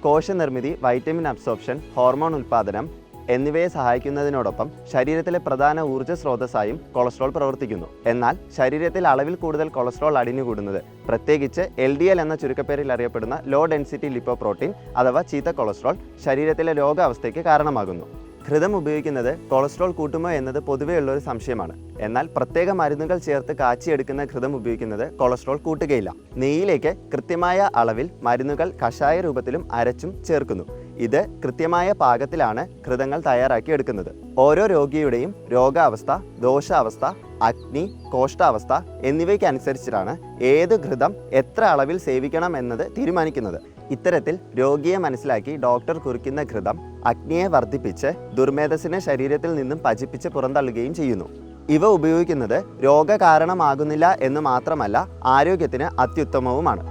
കോശനിർമ്മിതി, vitamin absorption, hormone ഉൽപ്പാദനം എന്നിവയെ സഹായിക്കുന്നതിനോടൊപ്പം ശരീരത്തിലെ പ്രധാന ഊർജ്ജ സ്രോതസ്സായും കൊളസ്ട്രോൾ പ്രവർത്തിക്കുന്നു. എന്നാൽ ശരീരത്തിൽ അളവിൽ കൂടുതൽ കൊളസ്ട്രോൾ അടിഞ്ഞുകൂടുന്നത്, പ്രത്യേകിച്ച് LDL എന്ന ചുരുക്കപ്പേരിൽ അറിയപ്പെടുന്ന ലോ ഡെൻസിറ്റി ലിപ്പോപ്രോട്ടീൻ അഥവാ ചീത്ത കൊളസ്ട്രോൾ, ശരീരത്തിലെ രോഗാവസ്ഥയ്ക്ക് കാരണമാകുന്നു. ഘൃതം ഉപയോഗിക്കുന്നത് കൊളസ്ട്രോൾ കൂട്ടുമോ എന്നത് പൊതുവെയുള്ള ഒരു സംശയമാണ്. എന്നാൽ പ്രത്യേക മരുന്നുകൾ ചേർത്ത് കാച്ചിയെടുക്കുന്ന ഘൃതം ഉപയോഗിക്കുന്നത് കൊളസ്ട്രോൾ കൂട്ടുകയില്ല. നെയ്യിലേക്ക് കൃത്യമായ അളവിൽ മരുന്നുകൾ കഷായ രൂപത്തിലും അരച്ചും ചേർക്കുന്നു. ഇത് കൃത്യമായ പാകത്തിലാണ് ഘൃതങ്ങൾ തയ്യാറാക്കി എടുക്കുന്നത്. ഓരോ രോഗിയുടെയും രോഗാവസ്ഥ, ദോഷാവസ്ഥ, അഗ്നി, കോഷ്ടാവസ്ഥ എന്നിവയ്ക്കനുസരിച്ചിട്ടാണ് ഏത് ഘൃതം എത്ര അളവിൽ സേവിക്കണം എന്നത് തീരുമാനിക്കുന്നത്. ഇത്തരത്തിൽ രോഗിയെ മനസ്സിലാക്കി ഡോക്ടർ കുറിക്കുന്ന ഘൃതം അഗ്നിയെ വർദ്ധിപ്പിച്ച് ദുർമേധസ്സിനെ ശരീരത്തിൽ നിന്നും പചിപ്പിച്ച് പുറന്തള്ളുകയും ചെയ്യുന്നു. ഇവ ഉപയോഗിക്കുന്നത് രോഗകാരണമാകുന്നില്ല എന്ന് മാത്രമല്ല, ആരോഗ്യത്തിന് അത്യുത്തമവുമാണ്.